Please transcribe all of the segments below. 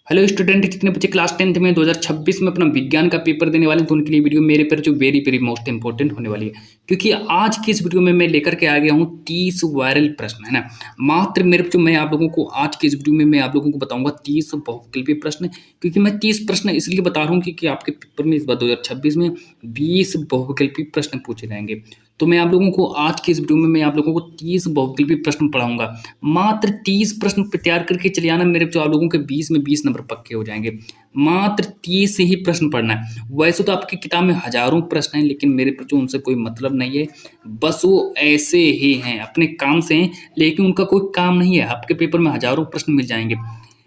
Hello student, जितने बच्चे class 10th में 2026 में अपना विज्ञान का पेपर देने वाले हैं तो उनके लिए वीडियो मेरे पर जो वेरी वेरी मोस्ट इंपॉर्टेंट होने वाली है। क्योंकि आज की इस वीडियो में मैं लेकर के आ गया हूँ 30 वायरल प्रश्न, है ना। मात्र मेरे जो मैं आप लोगों को आज की इस वीडियो में मैं आप लोगों को बताऊंगा 30 बहुविकल्पीय प्रश्न। क्योंकि मैं 30 प्रश्न इसलिए बता रहा हूँ क्योंकि आपके पेपर में इस बार 2026 में 20 बहुविकल्पीय प्रश्न पूछे जाएंगे। तो मैं आप लोगों को आज की इस वीडियो में मैं आप लोगों को 30 बहुविकल्पीय प्रश्न पढ़ाऊंगा। मात्र 30 प्रश्न तैयार करके चले आना, मेरे जो आप लोगों के 20 में 20 नंबर पक्के हो जाएंगे। मात्र 30 ही प्रश्न पढ़ना है। वैसे तो आपकी किताब में हजारों प्रश्न हैं, लेकिन मेरे पर जो उनसे कोई मतलब नहीं है। बस वो ऐसे ही हैं, अपने काम से हैं, लेकिन उनका कोई काम नहीं है। आपके पेपर में हजारों प्रश्न मिल जाएंगे,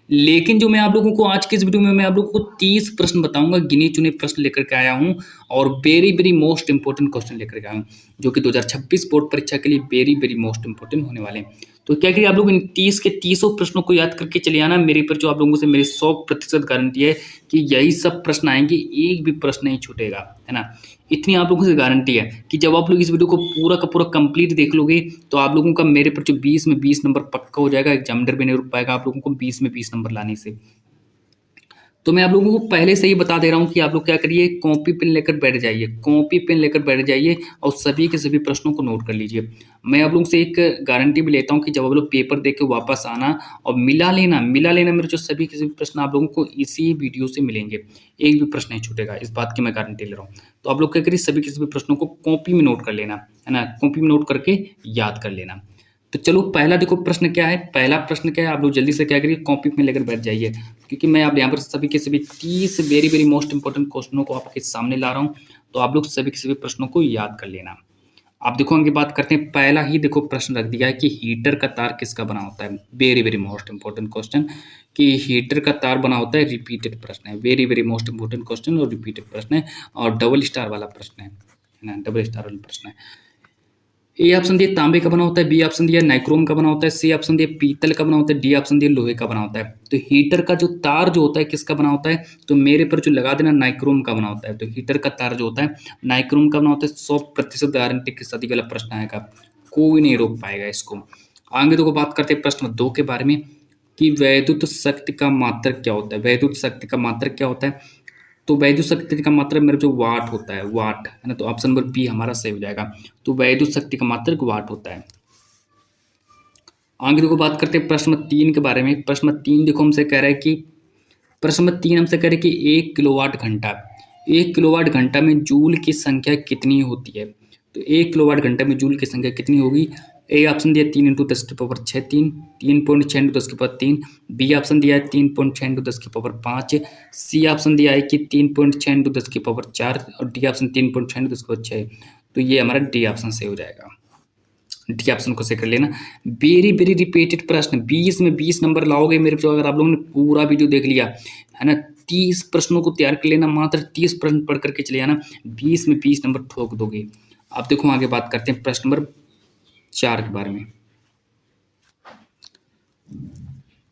लेकिन जो मैं आप लोगों को आज के इस वीडियो में मैं आप लोगों को 30 प्रश्न बताऊंगा, गिने चुने प्रश्न लेकर के आया हूं और very very most important question लेकर के आया हूं, जो कि 2026 बोर्ड परीक्षा के लिए वेरी वेरी मोस्ट इंपॉर्टेंट होने वाले हैं। तो क्या करिए, आप लोग इन 30 के 30 प्रश्नों को याद करके चले आना। मेरे पर जो आप लोगों से मेरी 100% गारंटी है कि यही सब प्रश्न आएंगे, एक भी प्रश्न नहीं छूटेगा, है ना। इतनी आप लोगों से गारंटी है कि जब आप लोग इस वीडियो को पूरा का पूरा कंप्लीट देख लोगे तो आप लोगों का मेरे पर जो 20 में 20 नंबर पक्का हो जाएगा। एग्जामिनर भी नहीं रुक पाएगा आप लोगों को 20 में 20 नंबर लाने से। तो मैं आप लोगों को पहले से ही बता दे रहा हूँ कि आप लोग क्या करिए, कॉपी पेन लेकर बैठ जाइए, कॉपी पेन लेकर बैठ जाइए और सभी के सभी प्रश्नों को नोट कर लीजिए। मैं आप लोगों से एक गारंटी भी लेता हूँ कि जब आप लोग पेपर दे के वापस आना और मिला लेना मेरे जो सभी के सभी प्रश्न आप लोगों को इसी वीडियो से मिलेंगे। एक भी प्रश्न नहीं छूटेगा, इस बात की मैं गारंटी ले रहा हूँ। तो आप लोग क्या करिए, सभी के सभी प्रश्नों को कॉपी में नोट कर लेना, है ना। कॉपी में नोट करके याद कर लेना। तो चलो, पहला देखो प्रश्न क्या है। पहला प्रश्न क्या है, आप लोग जल्दी से क्या करिए, कॉपी में लेकर बैठ जाइए। क्योंकि मैं आप यहाँ पर सभी के सभी 30 वेरी वेरी मोस्ट इंपॉर्टेंट क्वेश्चनों को आपके सामने ला रहा हूँ। तो आप लोग सभी के सभी प्रश्नों को याद कर लेना। आप देखो, आगे बात करते हैं। पहला ही देखो प्रश्न रख दिया है कि हीटर का तार किसका बना होता है। Very very most important question कि हीटर का तार बना होता है। रिपीटेड प्रश्न है, very very most important question और रिपीटेड प्रश्न है और डबल स्टार वाला प्रश्न है ना, डबल स्टार वाला प्रश्न है। ए ऑप्शन दिया तांबे का बना होता है, बी ऑप्शन दिया नाइक्रोम का बना होता है, सी ऑप्शन दिया पीतल का बना होता है, डी ऑप्शन दिया लोहे का बना होता है। तो हीटर का जो तार जो होता है किसका बना होता है, तो मेरे पर जो लगा देना नाइक्रोम का बना होता है। तो हीटर का तार जो होता है नाइक्रोम का बना होता है। 100% गारंटी के साथ ये वाला प्रश्न आएगा, कोई नहीं रोक पाएगा इसको। आगे तो बात करते हैं प्रश्न 2 के बारे में कि वैद्युत शक्ति का मात्रक क्या होता है। वैद्युत शक्ति का मात्रक क्या होता है, तो वैद्युत शक्ति का मात्रक मेरा जो वाट होता है, वाट, है ना। तो ऑप्शन नंबर बी हमारा सही हो जाएगा। तो वैद्युत शक्ति का मात्रक वाट होता है। आगे देखो, बात करते हैं प्रश्न 3 के बारे में। प्रश्न 3 देखो हमसे कह रहा है कि प्रश्न नंबर 3 हमसे कह रहे हैं कि 1 किलोवाट घंटा में जूल की संख्या कितनी होती है। तो 1 किलोवाट घंटा में जूल की संख्या कितनी होगी। ए ऑप्शन दिया 3 × 10⁻6 3.6 × 10⁻3। बी ऑप्शन दिया है 3.6 × 10⁻5। सी ऑप्शन दिया है कि 3.6 × 10⁻4 और डी ऑप्शन 3.6 × 10⁻6। तो ये हमारा डी ऑप्शन सही हो जाएगा। डी ऑप्शन को सही कर लेना। वेरी वेरी रिपीटेड प्रश्न, 20 में 20 नंबर लाओगे मेरे जो, अगर आप लोगों ने पूरा वीडियो देख लिया, है ना। 30 प्रश्नों को तैयार कर लेना, मात्र 30 प्रश्न पढ़ करके चले आना, 20 में 20 नंबर ठोक दोगे। अब देखो आगे बात करते हैं प्रश्न नंबर 4 के बारे में।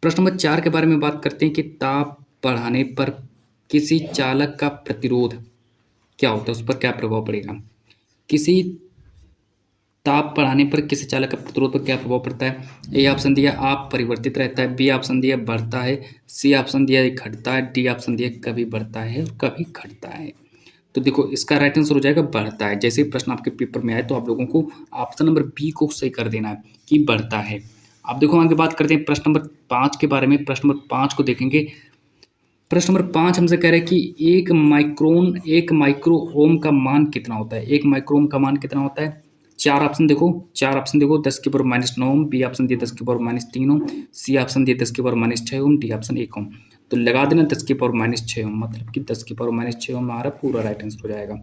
प्रश्न नंबर 4 के बारे में बात करते हैं कि ताप बढ़ाने पर किसी चालक का प्रतिरोध क्या होता है, उस पर क्या प्रभाव पड़ेगा। किसी ताप बढ़ाने पर किसी चालक का प्रतिरोध पर क्या प्रभाव पड़ता है। ए ऑप्शन दिया आप परिवर्तित रहता है, बी ऑप्शन दिया बढ़ता है, सी ऑप्शन दिया घटता है, डी ऑप्शन दिया कभी बढ़ता है और कभी घटता है। तो देखो, इसका राइट आंसर हो जाएगा बढ़ता है। जैसे ही प्रश्न आपके पेपर में आए तो आप लोगों को ऑप्शन नंबर बी को सही कर देना है कि बढ़ता है। अब देखो आगे बात करते हैं प्रश्न नंबर 5 के बारे में। प्रश्न नंबर 5 को देखेंगे। प्रश्न नंबर 5 हमसे कह रहे हैं कि एक माइक्रो ओम का मान कितना होता है। एक माइक्रो ओम का मान कितना होता है। चार ऑप्शन देखो 10⁻⁹ ओम, बी ऑप्शन दिए 10⁻³ ओम, सी ऑप्शन दिए 10⁻�6 ओम, डी ऑप्शन 1 ओम। तो लगा देना 10⁻�6 ओम, मतलब कि 10⁻�6 ओम हमारा पूरा राइट आंसर हो जाएगा।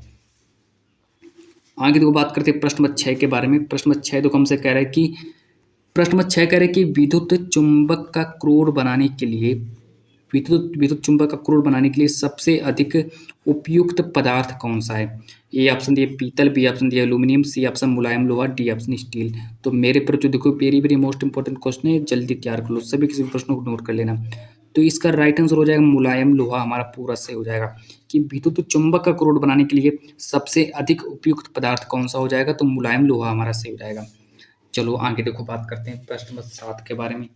आगे देखो, बात करते हैं प्रश्न नंबर 6 के बारे में। प्रश्न नंबर 6 देखो हमसे कह रहा है कि विद्युत चुंबक का क्रोड बनाने के लिए विद्युत चुंबक का क्रोड बनाने के लिए सबसे अधिक उपयुक्त पदार्थ कौन सा है। ए ऑप्शन दिए पीतल, बी ऑप्शन दिया एल्यूमिनियम, सी ऑप्शन मुलायम लोहा, डी ऑप्शन स्टील। तो मेरे पर जो देखो very very most important question है, जल्दी तैयार कर लो, सभी किसी प्रश्नों को नोट कर लेना। तो इसका राइट आंसर हो जाएगा मुलायम लोहा, हमारा पूरा सही हो जाएगा कि विद्युत चुंबक का क्रोड बनाने के लिए सबसे अधिक उपयुक्त पदार्थ कौन सा हो जाएगा, तो मुलायम लोहा हमारा सही हो जाएगा। चलो आगे देखो, बात करते हैं प्रश्न नंबर 7 के बारे में।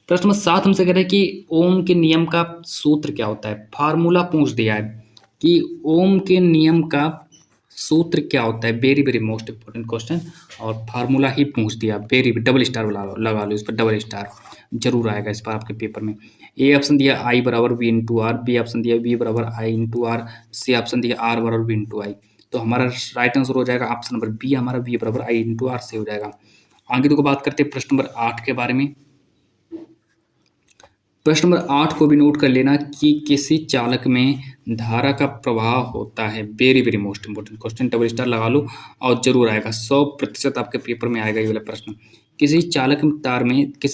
प्रश्न नंबर 7 हमसे कह रहा है कि ओम के नियम का सूत्र क्या होता है? फ़ॉर्मूला पूछ दिया है कि ओम के नियम का सूत्र क्या होता है? Very, very most important question और फ़ॉर्मूला ही पूछ दिया। वेरी डबल स्टार लगा लो इस पर, डबल स्टार ज़रूर आएगा इस बार आपके पेपर में। ए ऑप्शन दिया I बराबर V into R, B option दिया V बराबर I into R, C option दिया R बराबर V इंटू आई। तो हमारा राइट आंसर हो जाएगा ऑप्शन नंबर बी, हमारा V बराबर I इंटू आर से हो जाएगा। आगे देखो बात करते हैं प्रश्न नंबर 8 के बारे में। प्रश्न नंबर 8 को भी नोट कर लेना कि किसी चालक में धारा का प्रवाह होता है। Very very most important question, double star लगा लो और जरूर आएगा, 100% आपके पेपर में आएगा ये वाला प्रश्न। किसी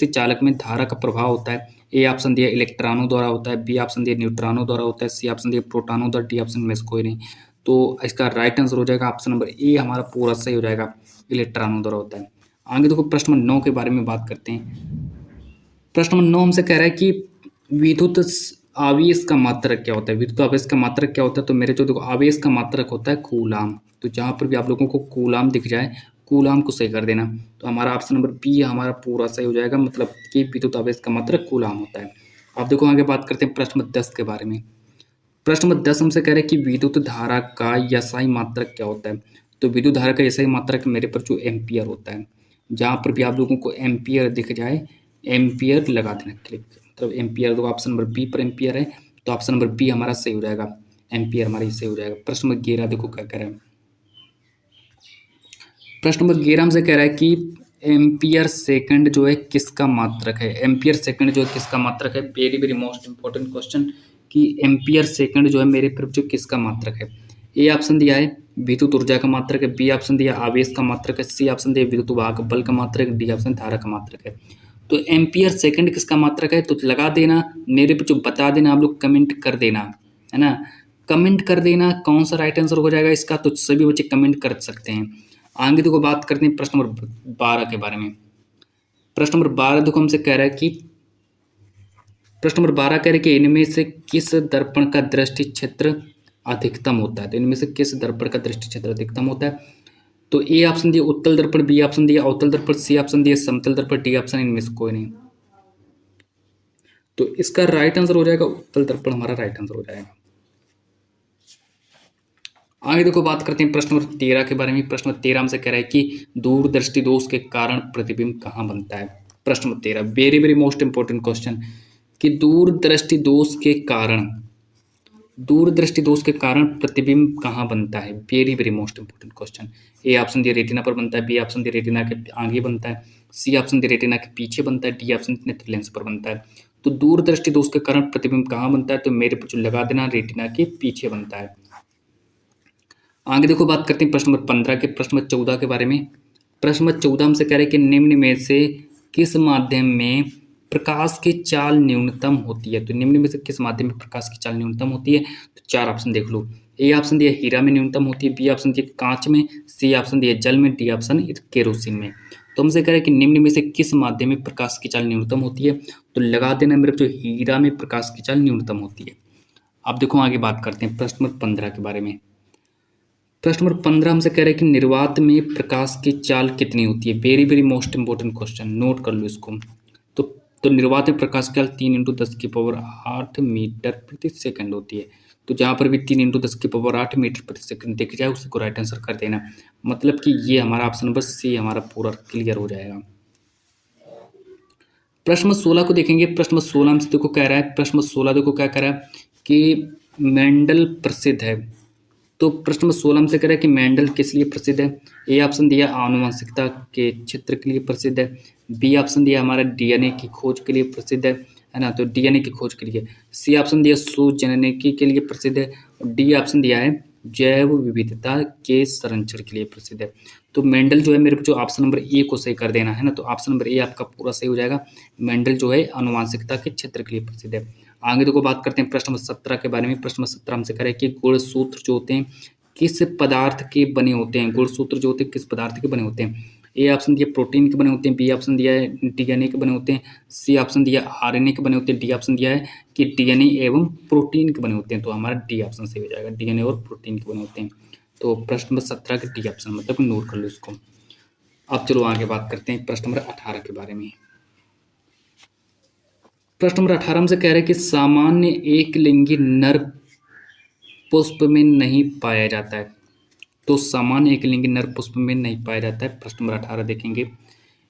चालक में धारा का प्रभाव होता है। ए ऑप्शन दिया इलेक्ट्रॉनों द्वारा होता है, बी ऑप्शन दिया न्यूट्रॉनों द्वारा होता है, सी ऑप्शन दिया प्रोटॉनों द्वारा, डी ऑप्शन में से कोई नहीं। तो इसका राइट आंसर हो जाएगा ऑप्शन नंबर ए, हमारा पूरा सही हो जाएगा, इलेक्ट्रॉनों द्वारा होता है। आगे देखो प्रश्न नंबर 9 के बारे में बात करते हैं। प्रश्न नंबर 9 हमसे कह रहा है कि विद्युत आवेश का मात्रक क्या होता है? विद्युत आवेश का मात्रक क्या होता है? तो मेरे जो देखो आवेश का मात्रक होता है कूलाम। तो जहाँ पर भी आप लोगों को कूलाम दिख जाए, कूलाम को सही कर देना। तो हमारा ऑप्शन नंबर बी हमारा पूरा सही हो जाएगा, मतलब कि विद्युत आवेश का मात्रक कूलाम होता है। अब देखो आगे बात करते हैं प्रश्न नंबर 10 के बारे में। प्रश्न नंबर 10 हमसे कह रहे हैं कि विद्युत धारा का यसाई मात्रक क्या होता है? तो विद्युत धारा का यसाई मात्रक मेरे पर जो एम्पियर होता है, जहाँ पर भी आप लोगों को एम्पियर दिख जाए, एम्पियर लगा देना क्लिक, मतलब एम्पियर। तो ऑप्शन नंबर बी पर एम्पियर है, तो ऑप्शन नंबर बी हमारा सही हो जाएगा, एम्पियर हमारा सही हो जाएगा। प्रश्न नंबर 11 देखो क्या कह रहा है। प्रश्न नंबर 11 हमसे कह रहा है कि एम्पियर सेकंड जो है किसका मात्रक है? एम्पियर सेकंड जो है किसका मात्रक है? Very very most important question कि एम्पियर सेकंड जो है मेरे तरफ जो किसका मात्रक है? ए ऑप्शन दिया है विद्युत ऊर्जा का मात्रक है, बी ऑप्शन दिया आवेश का मात्रक है, सी ऑप्शन दिया विद्युत वाहक बल का मात्रक है, डी ऑप्शन धारा का मात्रक है। तो एम्पियर सेकंड किसका मात्रक है? तो लगा देना मेरे पे, जो बता देना आप लोग, कमेंट कर देना, है ना, कमेंट कर देना कौन सा राइट आंसर हो जाएगा इसका। तो सभी बच्चे कमेंट कर सकते हैं। आगे देखो बात करते हैं प्रश्न नंबर 12 के बारे में। प्रश्न नंबर 12 देखो हमसे कह रहा है कि प्रश्न नंबर 12 कह रहे हैं कि इनमें से किस दर्पण का दृष्टि क्षेत्र अधिकतम होता है? तो इनमें से किस दर्पण का दृष्टि क्षेत्र अधिकतम होता है? तो ए ऑप्शन दिया उत्तल दर्पण, बी ऑप्शन दिया अवतल दर्पण, सी ऑप्शन दिया समतल दर्पण, डी ऑप्शन इनमें से कोई नहीं। तो इसका राइट आंसर हो जाएगा उत्तल दर्पण, हमारा राइट आंसर हो जाएगा। आगे देखो बात करते हैं प्रश्न नंबर 13 के बारे में। प्रश्न नंबर 13 हमसे कह रहा है कि दूरदृष्टि दोष के कारण प्रतिबिंब कहाँ बनता है? प्रश्न number 13 very very most important question कि दूरदृष्टि दोष के कारण प्रतिबिंब कहाँ बनता है? Very very most important question. ए ऑप्शन दिया रेटिना पर बनता है, बी ऑप्शन दिया रेटिना के आगे बनता है, सी ऑप्शन दिया रेटिना के पीछे बनता है, डी ऑप्शन नेत्र लेंस पर बनता है। तो दूरदृष्टि दोष के कारण प्रतिबिंब कहाँ बनता है? तो मेरे पर जो लगा देना रेटिना के पीछे बनता है। आगे देखो बात करते हैं प्रश्न नंबर 15 के। प्रश्न नंबर 14 के बारे में। प्रश्न नंबर 14 हमसे कह रहे हैं कि निम्न में से किस माध्यम में प्रकाश की चाल न्यूनतम होती है? तो निम्न में से किस माध्यम में प्रकाश की चाल न्यूनतम होती है? तो 4 ऑप्शन देख लो। ए ऑप्शन दिया हीरा में न्यूनतम होती है, बी ऑप्शन दिया कांच में, सी ऑप्शन दिया जल में, डी ऑप्शन केरोसिन में। तो हमसे कह रहे हैं कि निम्न में से किस माध्यम में प्रकाश की चाल न्यूनतम होती है? तो लगा देना मेरे जो हीरा में प्रकाश की चाल न्यूनतम होती है। अब देखो आगे बात करते हैं प्रश्न नंबर 15 के बारे में। प्रश्न नंबर 15 हमसे कह रहे हैं कि निर्वात में प्रकाश की चाल कितनी होती है? Very very most important question, note कर लो इसको। तो तो निर्वात में प्रकाश की चाल 3 इंटू 10 की पावर 8 मीटर प्रति सेकंड होती है। तो जहाँ पर भी 3 इंटू 10 की पावर 8 मीटर प्रति सेकंड दिख जाए उसी को राइट आंसर कर देना। मतलब कि ये हमारा ऑप्शन नंबर सी हमारा पूरा क्लियर हो जाएगा। प्रश्न नंबर 16 को देखेंगे। प्रश्न नंबर 16 हमसे देखो कह रहा है, प्रश्न नंबर 16 देखो क्या कह रहा है कि मेंडल प्रसिद्ध है। तो प्रश्न नंबर 16 हमसे कह रहा है कि मेंडल किस लिए प्रसिद्ध है? ए ऑप्शन दिया आनुवंशिकता के क्षेत्र के लिए प्रसिद्ध है, बी ऑप्शन दिया हमारा डीएनए की खोज के लिए प्रसिद्ध है ना, तो डीएनए की खोज के लिए, सी ऑप्शन दिया सूजननिकी के लिए प्रसिद्ध है, और डी ऑप्शन दिया है जैव विविधता के संरक्षण के लिए प्रसिद्ध है। तो मेंडल जो है मेरे को जो ऑप्शन नंबर ए को सही कर देना है ना, तो ऑप्शन नंबर ए आपका पूरा सही हो जाएगा। मेंडल जो है आनुवंशिकता के क्षेत्र के लिए प्रसिद्ध है। आगे देखो बात करते हैं प्रश्न नंबर 17 के बारे में। प्रश्न नंबर 17 हमसे कह रहे हैं कि गुणसूत्र जो होते हैं किस पदार्थ के बने होते हैं? गुणसूत्र जो होते हैं किस पदार्थ के बने होते हैं? ए ऑप्शन दिया प्रोटीन के बने होते हैं, बी ऑप्शन दिया है डीएनए के बने होते हैं, सी ऑप्शन दिया आरएनए के बने होते हैं, डी ऑप्शन दिया है कि डीएनए एवं प्रोटीन के बने होते हैं। तो हमारा डी ऑप्शन सही हो जाएगा, डीएनए और प्रोटीन के बने होते हैं। तो प्रश्न नंबर 17 के डी ऑप्शन, मतलब नोट कर लो इसको। अब चलो आगे बात करते हैं प्रश्न नंबर 18 के बारे में। प्रश्न नंबर 18 से कह रहे हैं कि सामान्य एक लिंगी नर पुष्प में नहीं पाया जाता है। तो सामान्य एक लिंगी नर पुष्प में नहीं पाया जाता है। प्रश्न नंबर 18 देखेंगे।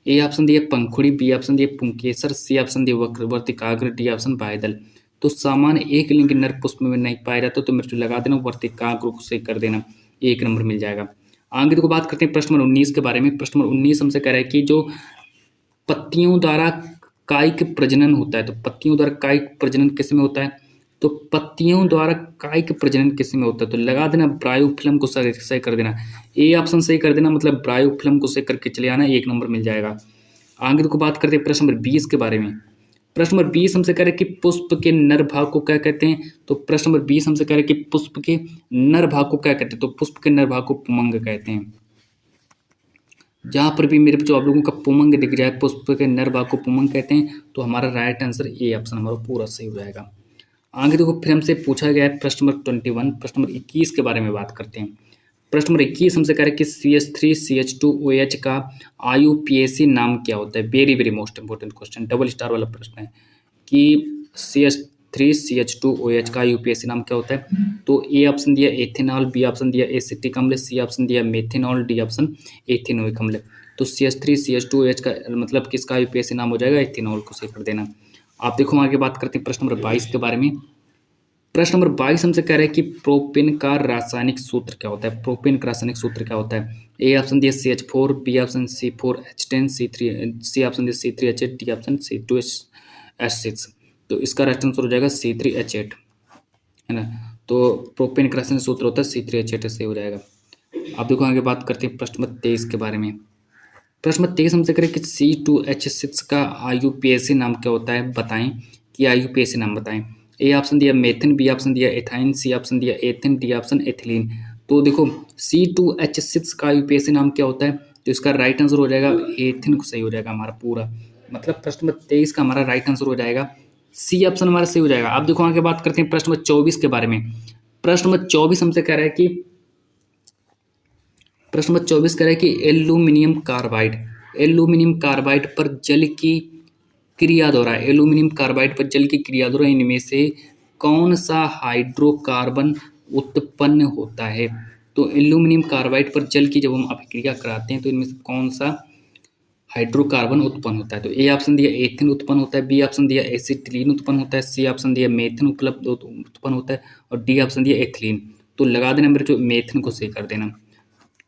ए ऑप्शन दिए पंखुड़ी, बी ऑप्शन दिए पुंकेसर, सी ऑप्शन दिए वर्तिकाग्र, डी ऑप्शन बायदल। तो सामान्य एक लिंगी नर पुष्प में नहीं पाया जाता तो मेरे को लगा देना वर्तिकाग्र को सही कर देना, 1 नंबर मिल जाएगा। आगे देखो बात करते हैं प्रश्न नंबर 19 के बारे में। प्रश्न नंबर 19 हमसे कह रहा है कि जो पत्तियों द्वारा कायिक प्रजनन होता है, तो पत्तियों द्वारा कायिक प्रजनन किस में होता है? तो पत्तियों द्वारा कायिक प्रजनन किस में होता है? तो लगा देना ब्रायोफिल्म को सही कर देना, ए ऑप्शन सही कर देना, मतलब ब्रायोफिल्म को सही करके चले आना, 1 नंबर मिल जाएगा। आगे देखो बात करते हैं प्रश्न नंबर 20 के बारे में। प्रश्न नंबर 20 हमसे कह रहे हैं कि पुष्प के नर भाग को क्या कहते हैं? तो प्रश्न नंबर 20 हमसे कह रहे हैं कि पुष्प के नर भाग को क्या कहते हैं? तो पुष्प के नर भाग को पुमंग कहते हैं। जहाँ पर भी मेरे जो आप लोगों का पुमंग दिख जाए, पुष्प के नर भाग को पुमंग कहते हैं, तो हमारा राइट आंसर ए ऑप्शन हमारा पूरा सही हो जाएगा। आगे देखो फिर हमसे पूछा गया है प्रश्न नंबर 21, प्रश्न नंबर 21 के बारे में बात करते हैं। प्रश्न नंबर 21 हमसे कह रहे हैं कि CH3CH2OH का IUPAC नाम क्या होता है? Very very most important question, double star वाला प्रश्न है कि CH3CH2OH का IUPAC नाम क्या होता है? तो ए ऑप्शन दिया एथेनॉल, बी ऑप्शन दिया एसिटिक अम्ल, सी ऑप्शन दिया मेथेनॉल, डी ऑप्शन एथेनोइक अम्ल। तो CH3CH2OH का मतलब किसका IUPAC नाम हो जाएगा? एथेनॉल को सही कर देना। आप देखो आगे बात करते हैं प्रश्न नंबर 22 के बारे में। प्रश्न नंबर 22 हमसे कह रहे हैं कि प्रोपेन का रासायनिक सूत्र क्या होता है? प्रोपेन का रासायनिक सूत्र क्या होता है? ए ऑप्शन दिया CH4, बी ऑप्शन C4H10, सी ऑप्शन दिया C3H8, डी ऑप्शन C2H6। तो इसका राइट आंसर हो जाएगा C3H8, है ना। तो प्रोपेन का रासायनिक सूत्र होता है C3H8, से हो जाएगा। अब देखो आगे बात करते हैं प्रश्न नंबर 23 के बारे में। प्रश्न नंबर 23 हमसे करें कि C2H6 का IUPAC नाम क्या होता है? बताएं कि IUPAC नाम बताएं। ए ऑप्शन दिया मेथिन, बी ऑप्शन दिया एथाइन, सी ऑप्शन दिया एथिन, डी ऑप्शन एथिलीन। तो देखो C2H6 का IUPAC नाम क्या होता है? तो इसका राइट आंसर हो जाएगा एथिन को सही हो जाएगा हमारा पूरा, मतलब प्रश्न नंबर 23 का हमारा राइट आंसर हो जाएगा सी ऑप्शन हमारा सही हो जाएगा। अब देखो आगे बात करते हैं प्रश्न नंबर 24 के बारे में। प्रश्न नंबर 24 हमसे कह रहा है कि प्रश्न नंबर 24 कह रहा है कि एल्यूमिनियम कार्बाइड पर जल की क्रिया द्वारा इनमें से कौन सा हाइड्रोकार्बन उत्पन्न होता है? तो एल्यूमिनियम कार्बाइड पर जल की जब हम अभिक्रिया कराते हैं तो इनमें से कौन सा हाइड्रोकार्बन उत्पन्न होता है? तो ए ऑप्शन दिया एथिन उत्पन्न होता है, बी ऑप्शन दिया एसिटिलीन उत्पन्न होता है, सी ऑप्शन दिया मेथिन उत्पन्न होता है, और डी ऑप्शन दिया एथिलीन। तो लगा देना मेरे जो मेथिन को सही कर देना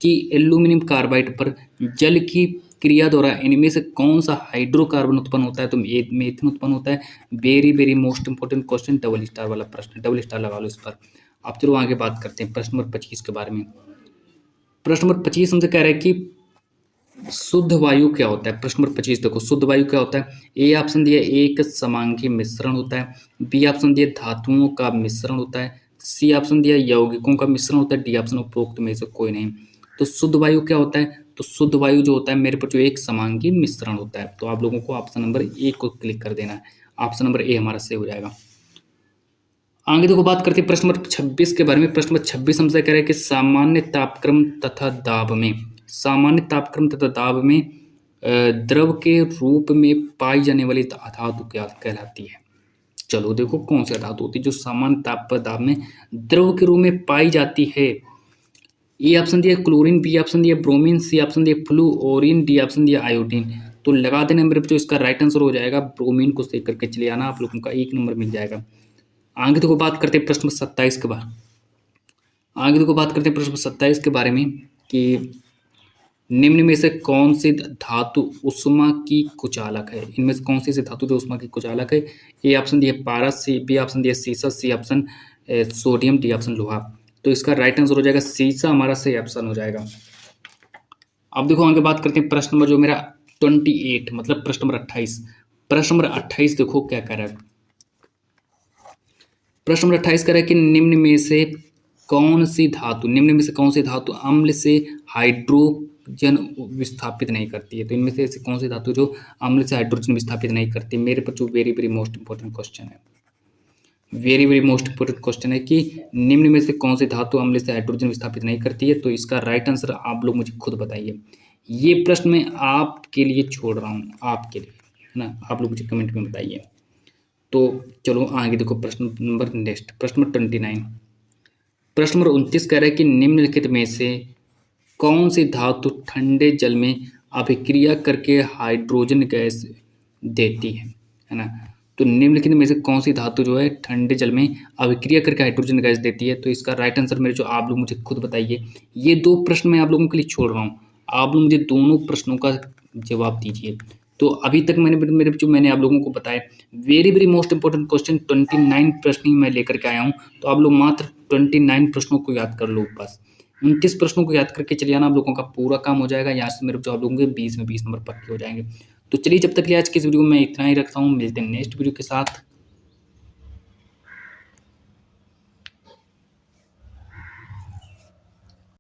कि एल्यूमिनियम कार्बाइड पर जल की क्रिया द्वारा इनमें से कौन सा हाइड्रोकार्बन उत्पन्न होता है? तो मेथिन उत्पन्न होता है। Very very most important question, double star वाला प्रश्न, डबल स्टार लगा लो इस पर। अब चलो आगे बात करते हैं प्रश्न नंबर 25 के बारे में। प्रश्न नंबर 25 हमसे कह रहा है कि शुद्ध वायु क्या होता है? प्रश्न नंबर 25 देखो, शुद्ध वायु क्या होता है? ए ऑप्शन दिया एक समांगी मिश्रण होता है, बी ऑप्शन दिया धातुओं का मिश्रण होता है, सी ऑप्शन दिया यौगिकों का मिश्रण होता है, डी ऑप्शन उपरोक्त में से कोई नहीं। तो शुद्ध वायु क्या होता है? तो शुद्ध वायु जो होता है मेरे पर जो एक समांगी मिश्रण होता है। तो आप लोगों को ऑप्शन नंबर ए को क्लिक कर देना है, ऑप्शन नंबर ए हमारा सही हो जाएगा। आगे देखो बात करते हैं प्रश्न नंबर 26 के बारे में। प्रश्न नंबर 26 हमसे कह रहे हैं कि सामान्य तापक्रम तथा दाब में द्रव के रूप में पाई जाने वाली धातु क्या कहलाती है? चलो देखो कौन सी धातु होती है जो सामान्य ताप पर दाब में द्रव के रूप में पाई जाती है? ए ऑप्शन दिया क्लोरीन, बी ऑप्शन दिया ब्रोमीन, सी ऑप्शन दिया फ्लूओरीन, डी ऑप्शन दिया आयोडीन। तो लगा देना मेरे जो इसका राइट आंसर हो जाएगा ब्रोमीन को सही करके चले आना, आप लोगों का 1 नंबर मिल जाएगा। आगे देखो बात करते हैं प्रश्न 27 के बारे प्रश्न 27 के बारे में कि निम्न में से कौन सी धातु उष्मा की कुचालक है? इनमें से कौन सी ऐसी धातु जो उष्मा की कुचालक है? ए ऑप्शन दिया पारस, बी ऑप्शन दिया सीसा, C option sodium, D option लोहा। तो इसका राइट आंसर हो जाएगा सीसा हमारा सही ऑप्शन हो जाएगा। अब देखो आगे बात करते हैं प्रश्न नंबर जो मेरा 28 मतलब प्रश्न नंबर 28। प्रश्न नंबर 28 देखो क्या कह रहा है। प्रश्न नंबर 28 कह रहा है कि निम्न में से कौन सी धातु अम्ल से हाइड्रोजन विस्थापित नहीं करती है? तो इनमें से ऐसी कौन सी धातु जो अम्ल से हाइड्रोजन विस्थापित नहीं करती? मेरे पर जो very very most important question है, very very most important question है कि निम्न में से कौन सी धातु अम्ल से हाइड्रोजन विस्थापित नहीं करती है? तो इसका राइट आंसर आप लोग मुझे खुद बताइए। ये प्रश्न मैं आपके लिए छोड़ रहा हूँ, आपके लिए, है ना। आप लोग मुझे कमेंट में बताइए। तो चलो आगे देखो प्रश्न नंबर नेक्स्ट, प्रश्न नंबर 29। प्रश्न नंबर 29 कह रहा है कि निम्नलिखित में से कौन सी धातु ठंडे जल में अभिक्रिया करके हाइड्रोजन गैस देती है ना? तो निम्नलिखित में से कौन सी धातु जो है ठंडे जल में अभिक्रिया करके हाइड्रोजन गैस देती है? तो इसका राइट आंसर मेरे जो आप लोग मुझे खुद बताइए। ये 2 प्रश्न मैं आप लोगों के लिए छोड़ रहा हूँ, आप लोग मुझे दोनों प्रश्नों का जवाब दीजिए। तो अभी तक मैंने आप लोगों को बताया वेरी मोस्ट इंपॉर्टेंट क्वेश्चन 29 प्रश्न ही मैं लेकर के आया हूँ। तो आप लोग मात्र 29 प्रश्नों को याद कर लो बस। 29 प्रश्नों को याद करके चलिए आना, आप लोगों का पूरा काम हो जाएगा। यहाँ से मेरे जो आप लोगों के 20 में 20 नंबर पक्के हो जाएंगे। तो चलिए जब तक के लिए आज की इस वीडियो में मैं इतना ही रखता हूँ, मिलते हैं नेक्स्ट वीडियो के साथ।